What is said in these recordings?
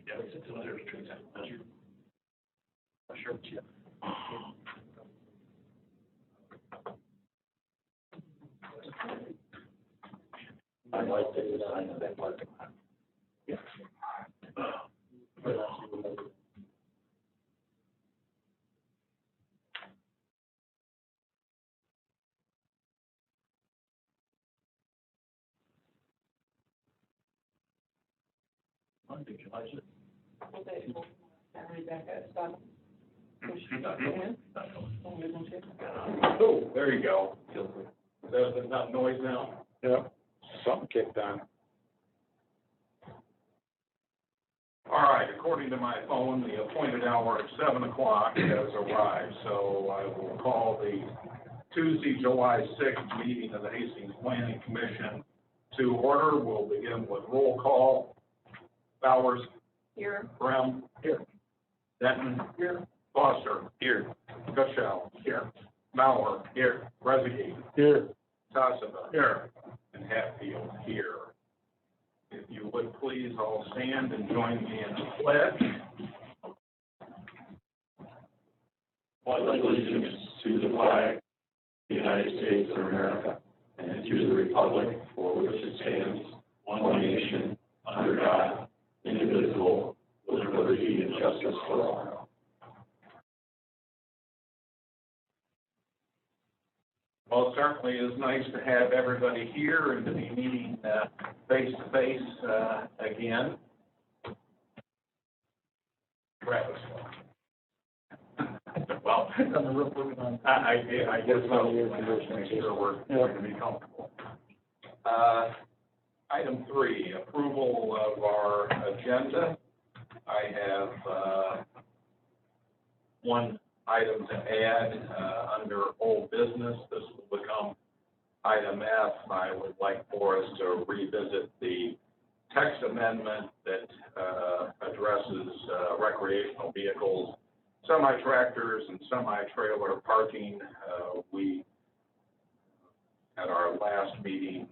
Yeah, it's a letter of truth. Sure. Yeah. I'd like to design that parking lot. Yeah. Oh, there you go. There's enough noise now? Yeah, something kicked on. All right, according to my phone, the appointed hour of 7 o'clock has arrived, so I will call the Tuesday, July 6th meeting of the Hastings Planning Commission to order. We'll begin with roll call. Bowers. Here. Brown. Here. Denton. Here. Foster. Here. Gutschall. Here. Mauer. Here. Rezegi. Here. Tassava. Here. And Hatfield here. If you would please all stand and join me in the pledge. Pledge allegiance to the flag of the United States of America and to the republic for which it stands, one nation, under God, indivisible, with liberty and justice for all. Well, it certainly is nice to have everybody here and to be meeting face-to-face again. Travis. Well, I guess so. Make sure we're going to be comfortable. Item 3, approval of our agenda. I have one item to add under old business. This will become item F. I would like for us to revisit the text amendment that addresses recreational vehicles, semi-tractors, and semi-trailer parking. We, at our last meeting,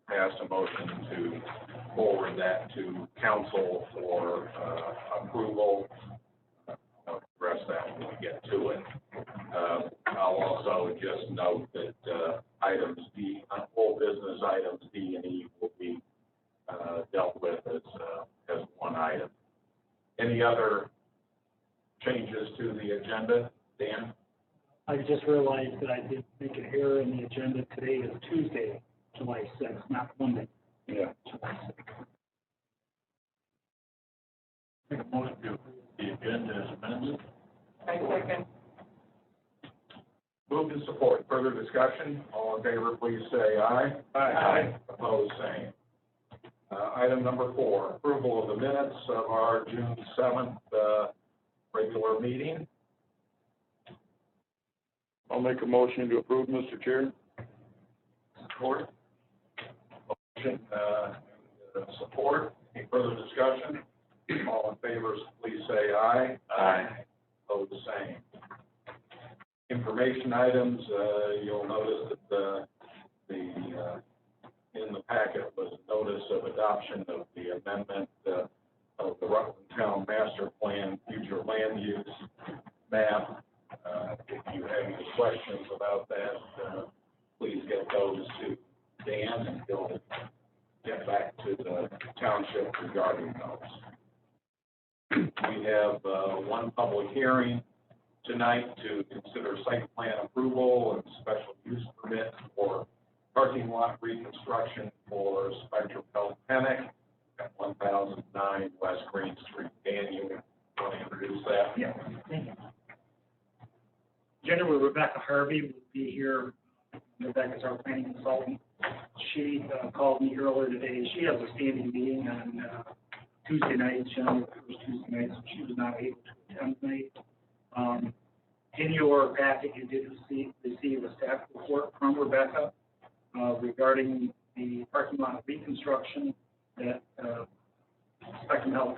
passed a motion to forward that to council for approval. I'll address that when we get to it. I'll also just note that items D, full business items D and E will be dealt with as one item. Any other changes to the agenda, Dan? I just realized that I did make an error in the agenda. Today is Tuesday, July 6th, not Monday. Yeah. July 6th. Make a motion to approve the agenda as amended. I second. Moved and support. Further discussion? All in favor, please say aye. Aye. Opposed, same. Item number 4, approval of the minutes of our June 7th regular meeting. I'll make a motion to approve, Mr. Chair. Support. Motion support. Any further discussion? All in favor, please say aye. Aye. Opposed, same. Information items, you'll notice that in the packet was a notice of adoption of the amendment of the Rutland Town Master Plan Future Land Use Map. If you have any questions about that, please get those to Dan and he'll get back to the township regarding those. We have one public hearing tonight to consider site plan approval and special use permit for parking lot reconstruction for Spectrum Health Clinic at 1009 West Green Street. Dan, you want to introduce that? Yeah. Thank you. Generally, Rebecca Harvey will be here. Rebecca's our planning consultant. She called me earlier today. She has a standing meeting on Tuesday nights, generally the first Tuesday nights, so she was not able to attend tonight. In your packet, you did receive a staff report from Rebecca regarding the parking lot reconstruction that Spectrum Health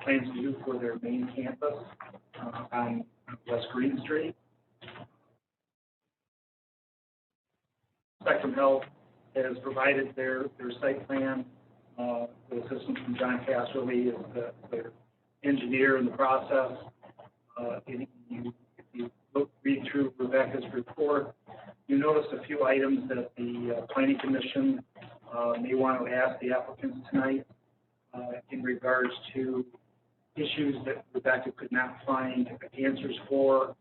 plans to do for their main campus on West Green Street. Spectrum Health has provided their site plan with assistance from John Casserly is the engineer in the process. If you read through Rebecca's report, you notice a few items that the planning commission may want to ask the applicants tonight in regards to issues that Rebecca could not find answers for,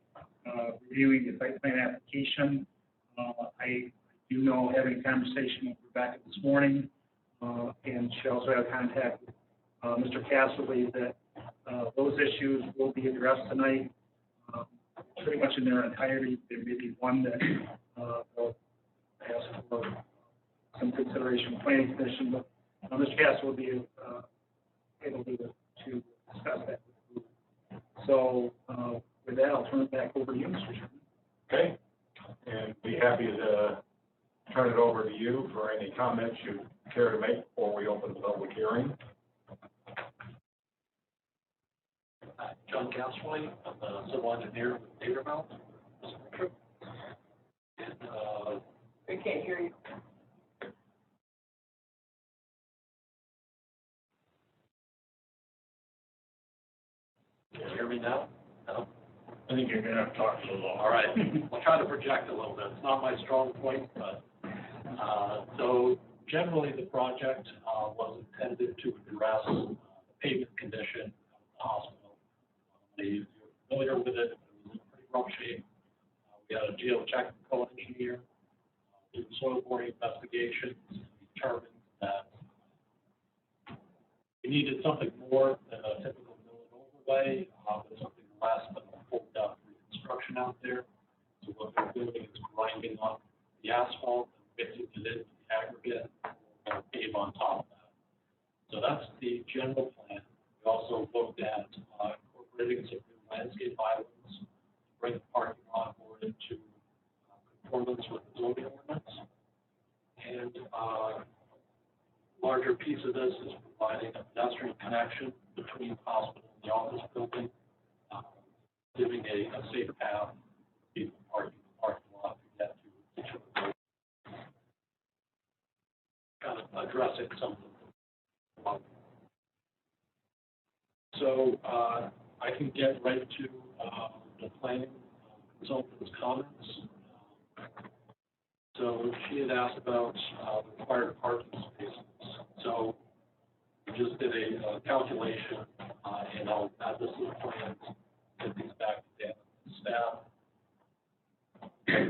reviewing the site plan application. I do know, having a conversation with Rebecca this morning, and she also had contact with Mr. Casserly, that those issues will be addressed tonight, pretty much in their entirety. There may be one that will ask for some consideration from the planning commission, but Mr. Casserly will be able to discuss that with you. So with that, I'll turn it back over to you, Mr. Chairman. Okay, and be happy to turn it over to you for any comments you care to make before we open the public hearing. John Casserly, I'm a civil engineer with Datermount. And, We can't hear you. can you hear me now? No? I think you're gonna have to talk a little. All right, I'll try to project a little bit. It's not my strong point, but, so generally the project was intended to address the pavement condition of the hospital. You're familiar with it, it was in pretty rough shape. We had a geotechnical engineer do soil boring investigations, and determined that we needed something more than a typical mill and overlay, but something less than a full depth reconstruction out there. So what they're doing is grinding up the asphalt and mixing it into the aggregate and pave on top of that. So that's the general plan. We also looked at incorporating some new landscape islands to bring the parking lot more into conformance with the zoning ordinance. And larger piece of this is providing a pedestrian connection between the hospital and the office building, giving a safe path for people parking in the parking lot to get to each of the buildings. Kind of addressing some of them. So I can get right to the planning consultant's comments. So she had asked about required parking spaces. So we just did a calculation, and I'll add this to the plans, get these back to staff.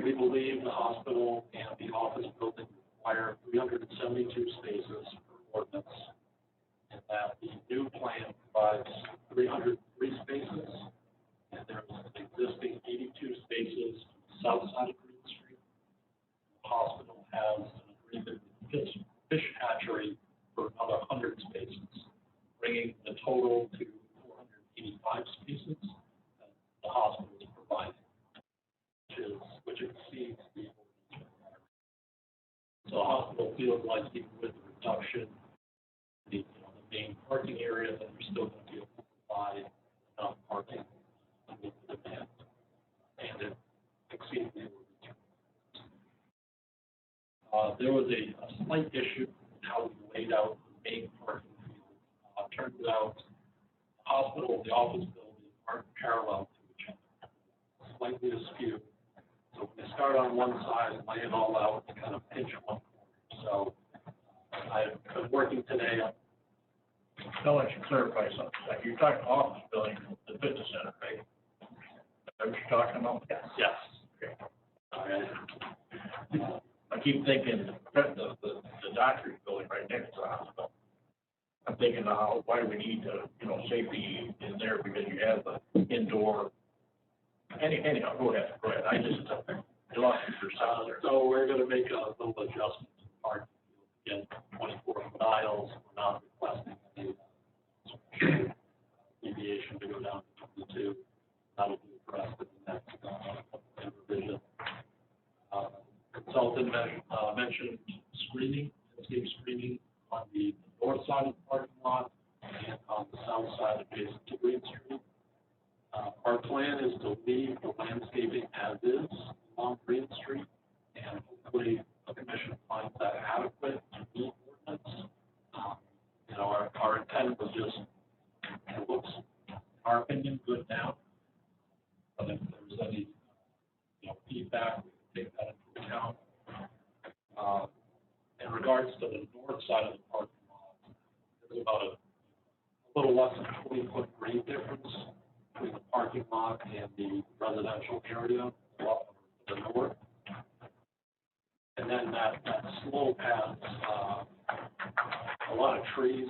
We believe the hospital and the office building require 372 spaces per ordinance, and that the new plan provides 303 spaces, and there's an existing 82 spaces on the south side of Green Street. The hospital has an agreement with Fish Hatchery for another 100 spaces, bringing the total to 485 spaces that the hospital is providing, which exceeds the ordinance requirement. So the hospital feels like even with the reduction, the main parking area, that you're still going to be able to provide enough parking to meet the demand, and it exceeds the ordinance. There was a slight issue in how we laid out the main parking field. Turns out the hospital and the office building aren't parallel to each other, slightly askew. So when you start on one side and lay it all out, you kind of pinch one corner. So I've been working today on. I'll let you clarify something. Like you're talking office building, the fitness center, right? Is that what you're talking about? Yes. Okay. All right. I keep thinking the doctor's building right next to the hospital. I'm thinking, why do we need to, safety in there because you have the indoor. Anyhow, go ahead. I just lost your sound there. So we're going to make a little adjustment to the parking field. Again, 24-foot aisles. We're not requesting any deviation to go down to 22. That'll be addressed in the next revision. Consultant mentioned screening, landscape screening on the north side of the parking lot and on the south side adjacent to Green Street. Our plan is to leave the landscaping as is along Green Street, and hopefully the commission finds that adequate to meet ordinance. regards to the north side of the parking lot, there's about a little less than 20-foot grade difference between the parking lot and the residential area up to the north. And then that slope has a lot of trees,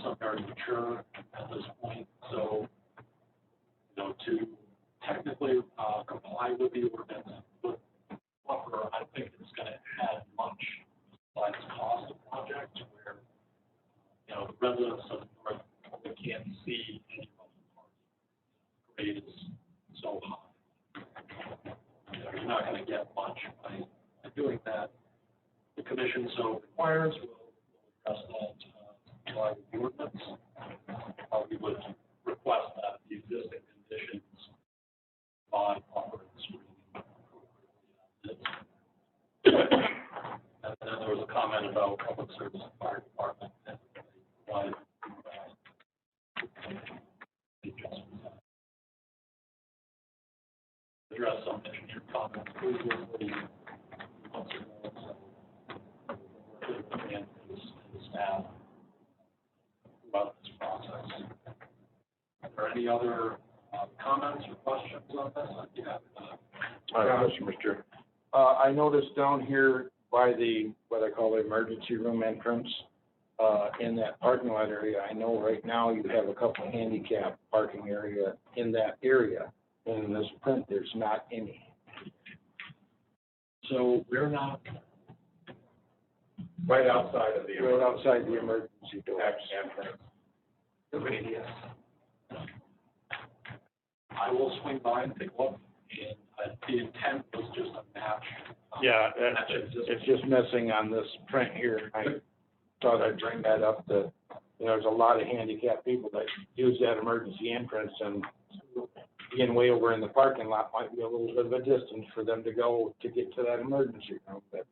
some very mature at this point. So, to technically comply with the ordinance, with buffer, I think it's going to add much besides cost of project, where, the residents of the north probably can't see any of the parking. The grade is so high. You're not going to get much by doing that. The commission so requires, we'll address that by the ordinance. We would request that the existing conditions by buffer and screening appropriately. And then there was a comment about public service and fire department and they provide address some engineer comments previously. And his staff throughout this process. Are there any other comments or questions on this? Mr. I noticed down here by what I call the emergency room entrance, in that parking lot area, I know right now you have a couple of handicap parking area in that area. And in this print, there's not any. So we're not. Right outside of the. Right outside the emergency door. Entrance. Good idea. I will swing by and take a look, and the intent was just a match. Yeah, it's just missing on this print here. I thought I'd bring that up, that, there's a lot of handicapped people that use that emergency entrance, and being way over in the parking lot might be a little bit of a distance for them to go to get to that emergency room, but.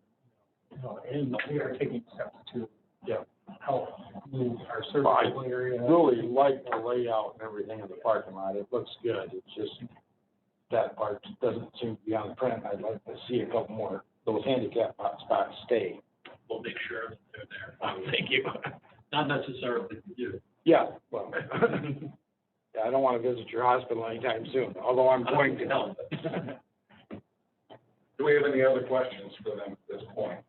And we are taking steps to Yeah. help move our I serviceable area. really like the layout and everything of the parking lot. It looks good. It's just that part doesn't seem to be on the print. I'd like to see a couple more, those handicap spots stay. We'll make sure that they're there. Thank you. Not necessarily for you. Yeah, well, yeah, I don't want to visit your hospital anytime soon, although I'm going to. No. Do we have any other questions for them at this point?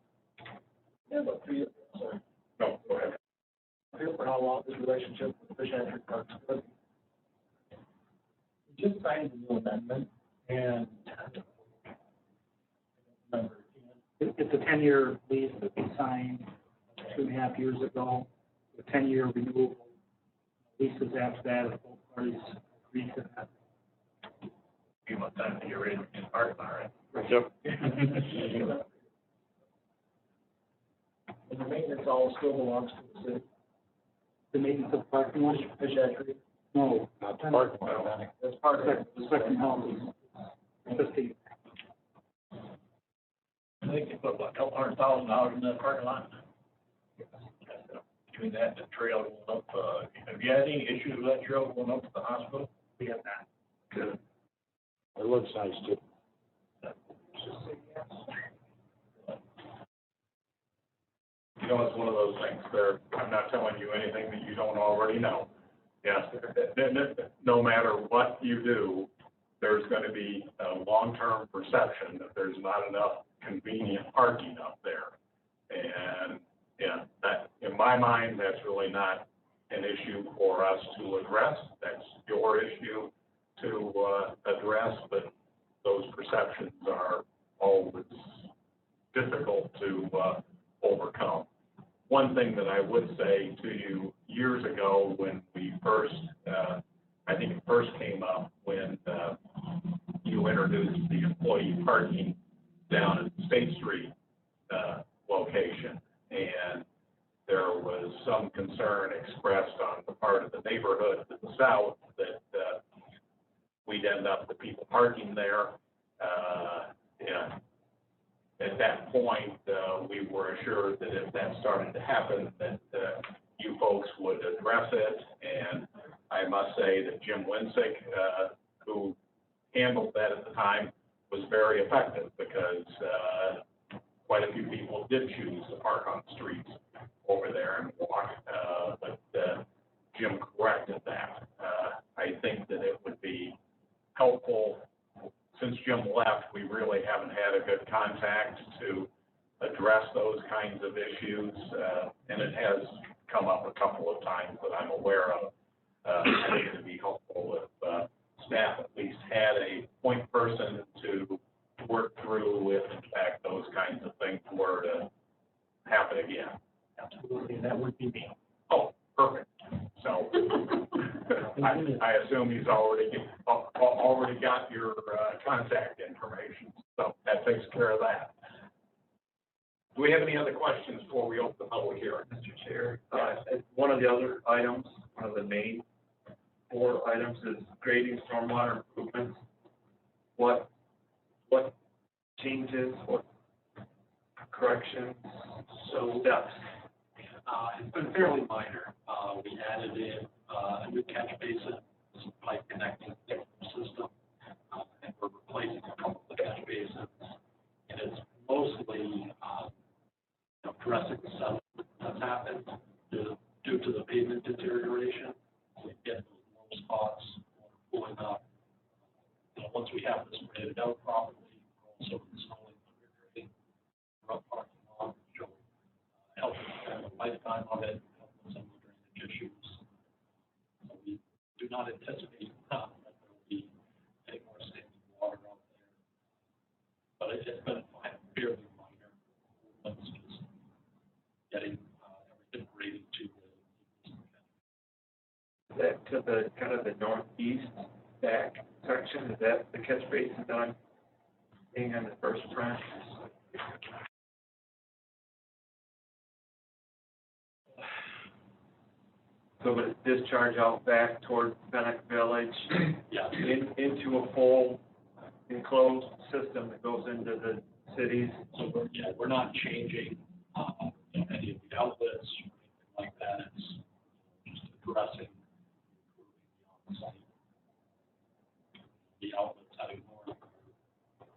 Yeah, but for you, sorry. No, go ahead. For how long this relationship with Fish Hatchery Parks was. We just signed a new amendment, and it's a 10-year lease that we signed 2.5 years ago. A 10-year renewable leases after that, if both parties agree to that. You want time to get ready in parking lot, right? Yep. And the maintenance all still belongs to the city. The maintenance of the parking lot, Fish Hatchery? No. Not the parking lot. That's part of the second house. Fifty. I think they put, what, $200,000 in that parking lot? Between that and the trail going up, have you had any issues with that trail going up to the hospital? We have that. Good. It looks nice too. It's one of those things there. I'm not telling you anything that you don't already know. Yes, no matter what you do, there's going to be a long-term perception that there's not enough convenient parking up there. And, yeah, that, in my mind, that's really not an issue for us to address. That's your issue to address, but those perceptions are always difficult to overcome. One thing that I would say to you, years ago when we first, I think it first came up when you introduced the employee parking down at the State Street location, and there was some concern expressed on the part of the neighborhood to the south that we'd end up with people parking there. At that point, we were assured that if that started to happen, that you folks would address it. And I must say that Jim Winsick, who handled that at the time, was very effective because quite a few people did choose to park on the streets over there and walk, but Jim corrected that. I think that it would be helpful, since Jim left, we really haven't had a good contact to address those kinds of issues, and it has come up a couple of times that I'm aware of. I think it would be helpful if staff at least had a point person to work through if in fact those kinds of things were to happen again. Absolutely, that would be me. Oh, perfect. So I assume he's already got your contact information, so that takes care of that. Do we have any other questions before we open the public hearing? Mr. Chair, one of the other items, one of the main 4 items is grading stormwater improvements. What changes, what corrections, So, steps? it's been fairly minor. We added in, a new catch basin, some pipe connecting the system, and we're replacing a couple of catch basins. And it's mostly, addressing the sediment that's happened due to the pavement deterioration. We get those low spots, water pulling up. Once we have this graded out properly, we're also installing undergrading, rough parking lot, which will help extend the lifetime of it, help with some of the drainage issues. So we do not anticipate that there will be any more standing water out there. But it's been fairly minor. It's just getting everything graded to the That to the kind of the northeast back section, is that the catch basin that I'm seeing on the first print? So would it discharge out back toward Bennett Village yeah. into a full enclosed system that goes into the cities? So we're not changing any of the outlets or anything like that. It's just addressing, improving the on-site. The outlets heading north,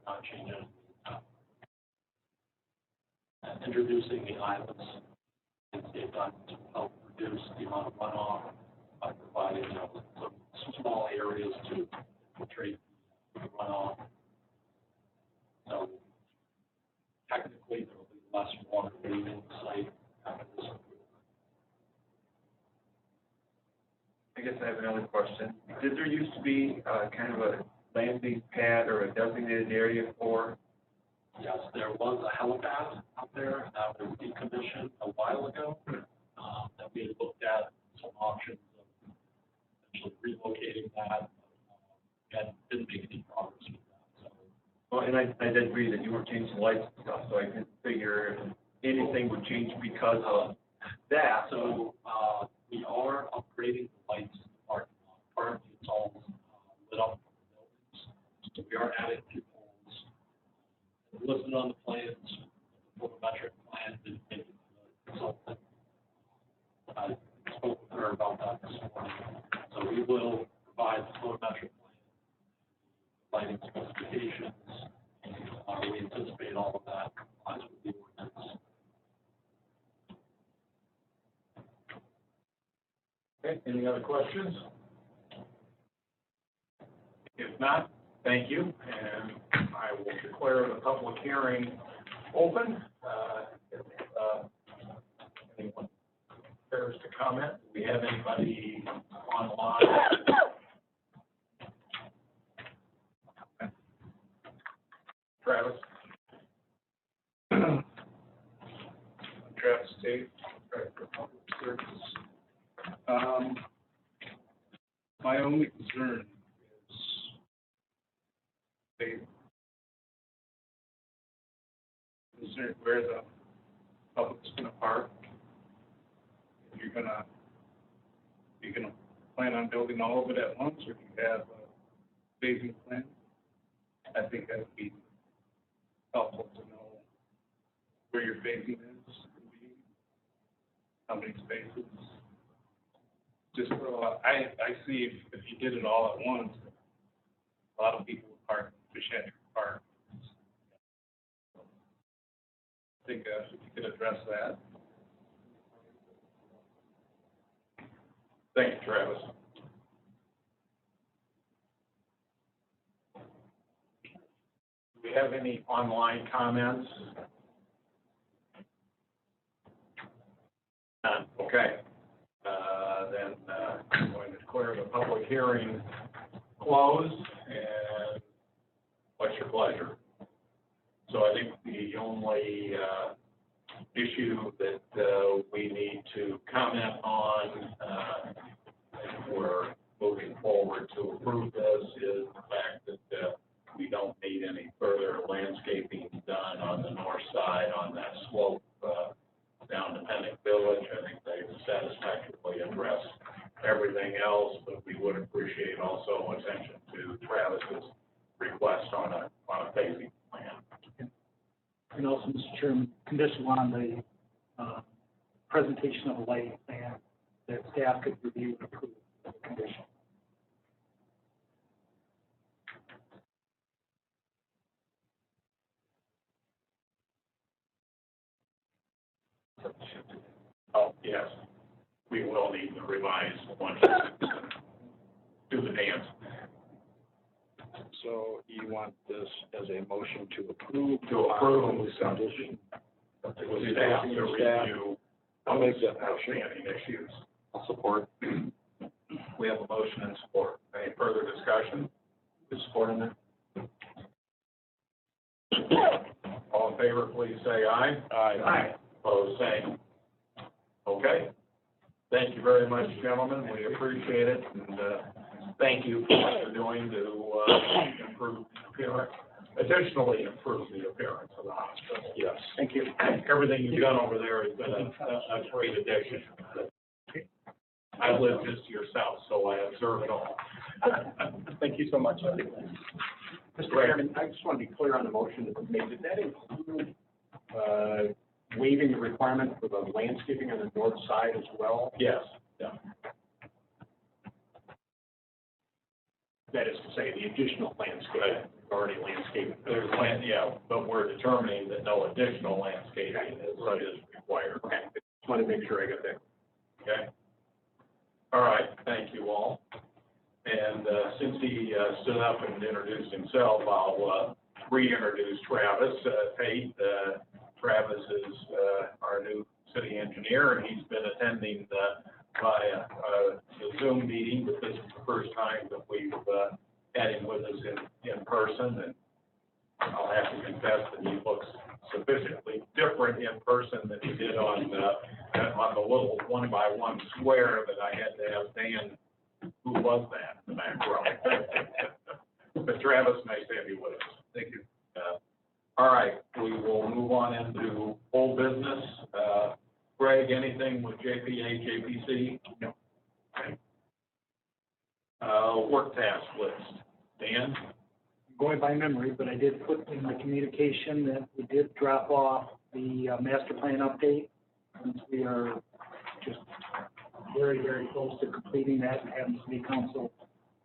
not changing. And introducing the islands at the same time to help reduce the amount of runoff by providing some small areas to infiltrate the runoff. So technically, there will be less water leaving the site after this improvement. I guess I have another question. Did there used to be kind of a landing pad or a designated area for? Yes, there was a helipad out there that was decommissioned a while ago, that we had looked at some options of potentially relocating that, and didn't make any progress with that, so. Well, and I did read that you were changing lights and stuff, so I didn't figure if anything would change because of that. So, we are upgrading the lights in the parking lot. Currently, it's all lit up from the buildings. So we are adding 2 poles. Listed on the plans, the photometric plan, didn't make it to the consultant. I spoke with her about that this morning. So we will provide the photometric plan, lighting specifications. We anticipate all of that complies with the ordinance. Okay, any other questions? If not, thank you, and I will declare the public hearing open. If anyone cares to comment, do we have anybody online? Travis? Travis Tate, Director of Public Services. My only concern is where the public's gonna park. If you're gonna plan on building all of it at once, or do you have a phasing plan? I think that would be helpful to know where your phasing is, how many spaces. Just for, I see if you did it all at once, a lot of people would park, Fish Hatchery Park. think you could address that. Thank you, Travis. Do we have any online comments? None. Okay. Then I'm going to declare the public hearing closed, and what's your pleasure? So I think the only issue that we need to comment on, if we're moving forward to approve this, is the fact that we don't need any further landscaping done on the north side on that slope down to Pennick Village. I think they've satisfactorily addressed everything else, but we would appreciate also attention to Travis's request on a phasing plan. And also, Mr. Chairman, conditional on the presentation of a lighting plan that staff could review and approve the condition. Oh, yes, we will need the revised one. Do the dance. So you want this as a motion to approve? To approve. With condition? With staff to review I'll make that motion. outstanding issues. I'll support. We have a motion and support. Any further discussion? Is support in there? All in favor, please say aye. Aye. Opposed, same. Okay. Thank you very much, gentlemen. We appreciate it, and thank you for what you're doing to improve the appearance, additionally improve the appearance of the hospital. Yes. Thank you. Everything you've done over there has been a great addition. I live just to your south, so I observe it all. Thank you so much. Mr. Chairman, I just want to be clear on the motion that was made. Did that include waiving the requirement for the landscaping on the north side as well? Yes, yeah. That is to say, the additional landscaping, already landscaping. There's land, yeah, but we're determining that no additional landscaping is required. Okay, just want to make sure I got that. Okay? All right, thank you all. And since he stood up and introduced himself, I'll reintroduce Travis Tate. Travis is our new city engineer, and he's been attending via the Zoom meeting, but this is the first time that we've had him with us in person. And I'll have to confess that he looks sufficiently different in person than he did on the little 1x1 square that I had to ask Dan, who was that in the back row? But Travis, nice to have you with us. Thank you. All right, we will move on into old business. Greg, anything with JPA, JPC? No. Okay. Work task list. Dan? Going by memory, but I did put in the communication that we did drop off the master plan update, since we are just very, very close to completing that and having the city council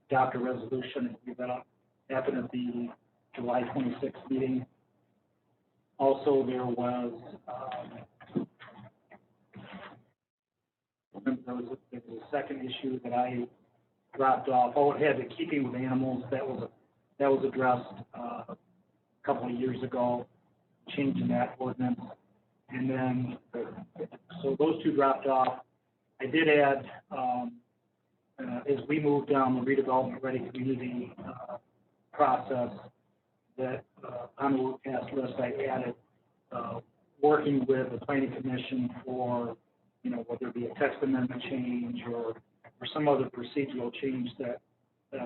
adopt a resolution. That happened at the July 26th meeting. Also, there was a second issue that I dropped off. Oh, it had the keeping with animals. That was addressed a couple of years ago, changing that ordinance. And then, so those two dropped off. I did add, as we move down the redevelopment ready community process, that on the work task list I added working with the planning commission for, whether it be a text amendment change or some other procedural change that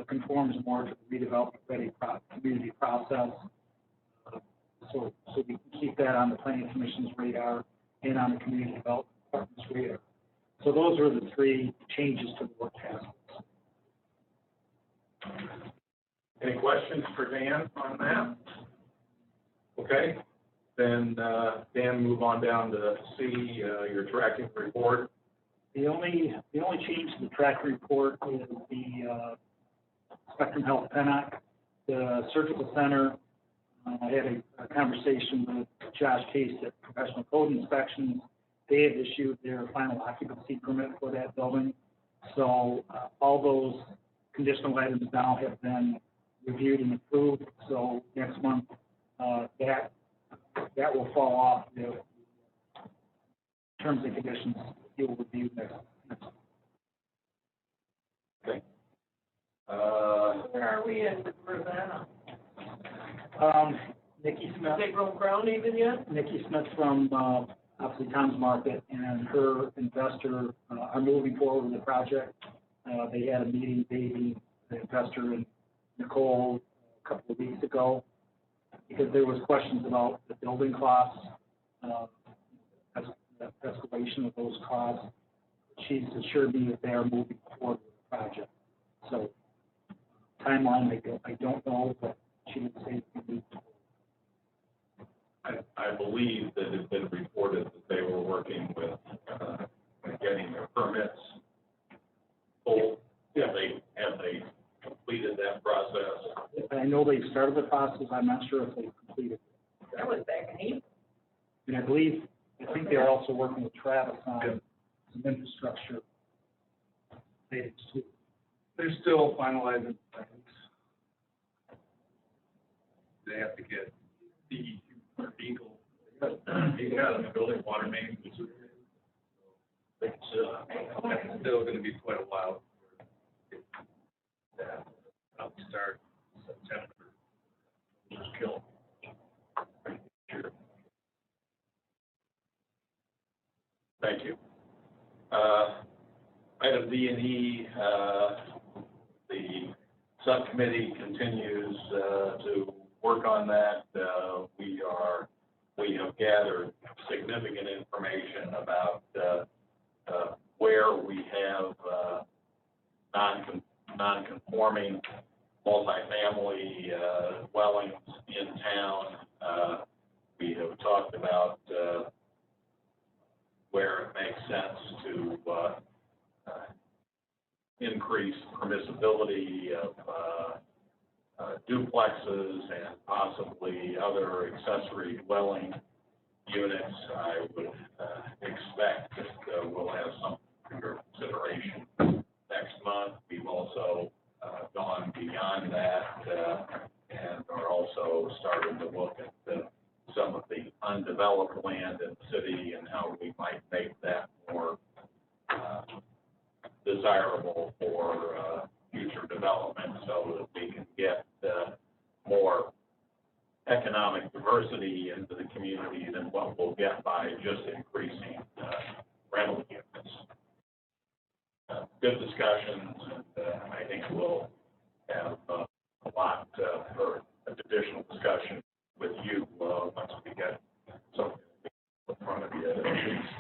conforms more to the redevelopment ready community process. So we can keep that on the planning commission's radar and on the community development department's radar. So those are the three changes to the work task list. Any questions for Dan on that? Okay, then Dan, move on down to C, your tracking report. The only change to the track report is the Spectrum Health Pennock, the surgical center. I had a conversation with Josh Case at Professional Code Inspections. They have issued their final occupancy permit for that building. So all those conditional items now have been reviewed and approved. So next month, that will fall off the terms and conditions you'll review next. Okay. Where are we in Rosanna? Nikki Has Smith. they broke ground even yet? Nikki Smith from, obviously Tom's Market, and her investor are moving forward with the project. They had a meeting, Davey, the investor, and Nicole a couple of weeks ago, because there was questions about the building costs, the escalation of those costs. She's assured me that they are moving forward with the project. So timeline, I don't know, but she would say we move forward. I believe that it's been reported that they were working with, getting their permits full. Yeah. Have they completed that process? I know they started the process, I'm not sure if they've completed it. That was back in April. And I think they're also working with Travis on some infrastructure related to. They're still finalizing plans. They have to get the legal. You got in the building, water main, it's Still gonna be quite a while. I'll start September. just kill. Thank you. Item D and E, the subcommittee continues to work on that. We have gathered significant information about where we have non-conforming multifamily dwellings in town. We have talked about where it makes sense to increase permissibility of duplexes and possibly other accessory dwelling units. I would expect that we'll have some for consideration next month. We've also gone beyond that and are also starting to look at some of the undeveloped land in the city and how we might make that more desirable for future development so that we can get more economic diversity into the community than what we'll get by just increasing rental units. Good discussions, and I think we'll have a lot for additional discussion with you once we get something in front of you that at least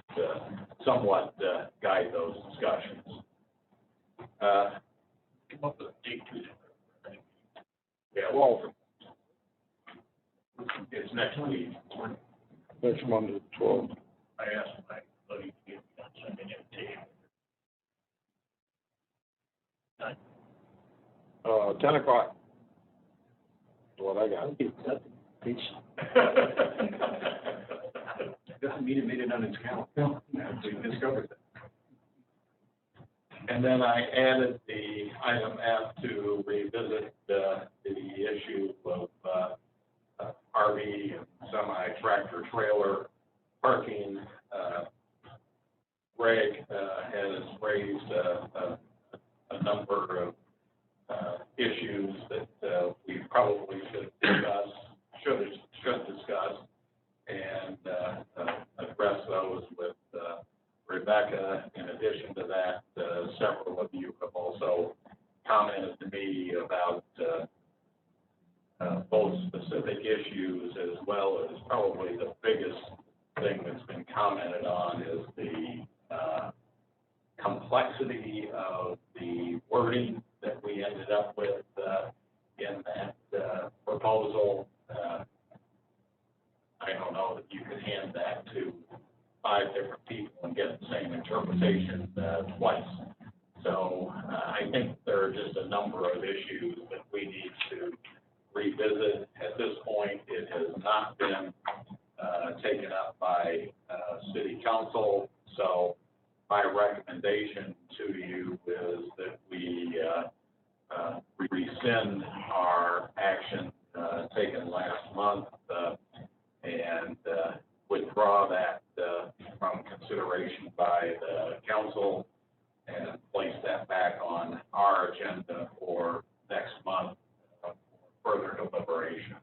somewhat guide those discussions. Come up with a date too. Yeah, well, it's next week. Next Monday, 12th. I asked my buddy to give me an invitation. 10 o'clock. That's what I got. Doesn't mean it made it on its calendar. We discovered that. And then I added the item F to revisit the issue of RV and semi-tractor trailer parking. Greg has raised a number of issues that we probably should discuss and address those with Rebecca. In addition to that, several of you have also commented to me about both specific issues as well as probably the biggest thing that's been commented on is the complexity of the wording that we ended up with in that proposal. I don't know that you could hand that to 5 different people and get the same interpretation twice. So I think there are just a number of issues that we need to revisit. At this point, it has not been taken up by city council, so my recommendation to you is that we rescind our action taken last month and withdraw that from consideration by the council and place that back on our agenda for next month for further deliberation.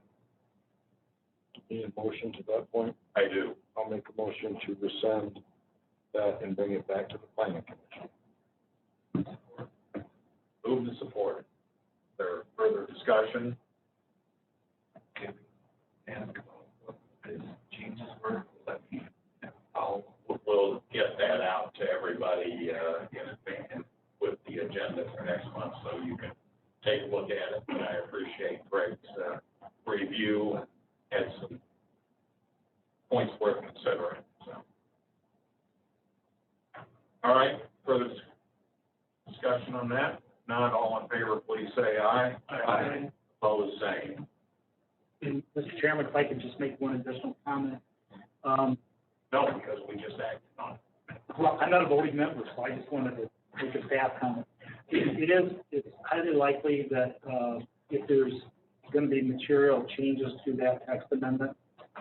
Need a motion to that point? I do. I'll make a motion to rescind that and bring it back to the planning commission. Move to support. Is there further discussion? And his changes were, We'll get that out to everybody in advance with the agenda for next month, so you can take a look at it. And I appreciate Greg's review and had some points worth considering. So, all right, further discussion on that? Not all in favor, please say aye. Aye. Opposed, same. And Mr. Chairman, if I could just make one additional comment. No, because we just acted on it. Well, I'm not a voting member, so I just wanted to make a staff comment. It's highly likely that, if there's gonna be material changes to that text amendment,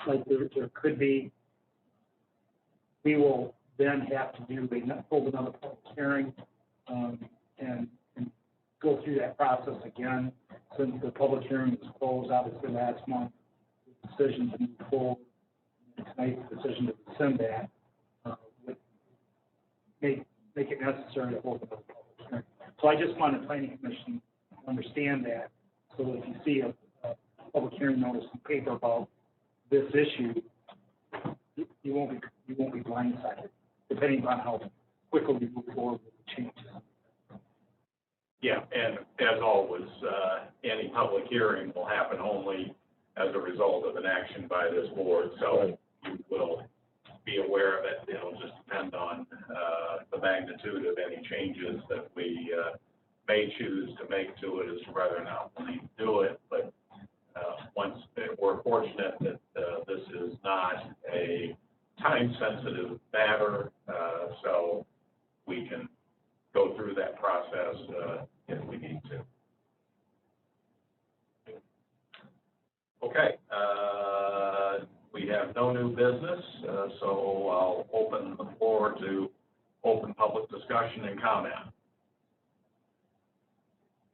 like there could be, we will then have to hold another public hearing, and go through that process again, since the public hearing was closed, obviously, last month, the decision to move forward, tonight's decision to rescind that, would make it necessary to hold another public hearing. So I just want the planning commission to understand that, so that if you see a public hearing notice in paper about this issue, you won't be blindsided, depending on how quickly we move forward with the changes. Yeah, and as always, any public hearing will happen only as a result of an action by this board, so you will be aware of it. It'll just depend on the magnitude of any changes that we may choose to make to it as to whether or not we do it. But once we're fortunate that this is not a time-sensitive matter, so we can go through that process if we need to. Okay, we have no new business, so I'll open the floor to open public discussion and comment.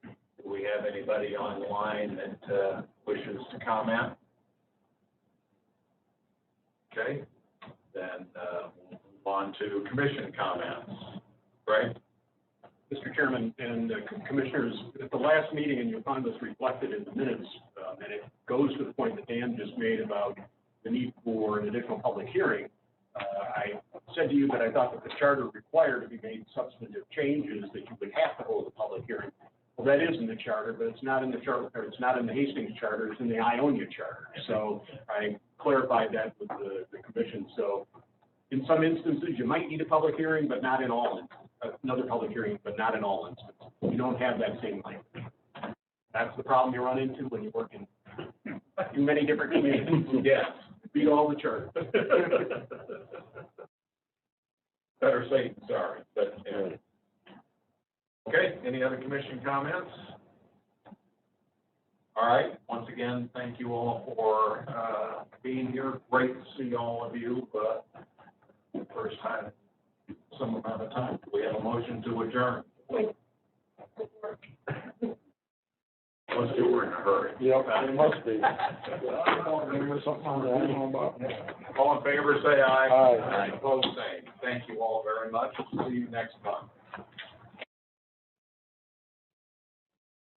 Do we have anybody online that wishes to comment? Okay, then we'll move on to commission comments. Greg? Mr. Chairman and Commissioners, at the last meeting, and you'll find this reflected in the minutes, and it goes to the point that Dan just made about the need for an additional public hearing. I said to you that I thought that the charter required to be made substantive changes, that you would have to hold a public hearing. Well, that is in the charter, but it's not in the charter, or it's not in the Hastings charter, it's in the Ionia charter. So I clarified that with the commission. So in some instances, you might need a public hearing, but not in all instances. Another public hearing, but not in all instances. You don't have that same language. That's the problem you run into when you work in many different communities. Yes. Read all the charter. Better safe than sorry, but, okay, any other commission comments? All right, once again, thank you all for, being here. Great to see all of you, first time, some amount of time. We have a motion to adjourn. Let's do it in a hurry. Yep, it must be. There was something on that I don't know about. All in favor, say aye. Aye. Opposed, same. Thank you all very much. See you next month.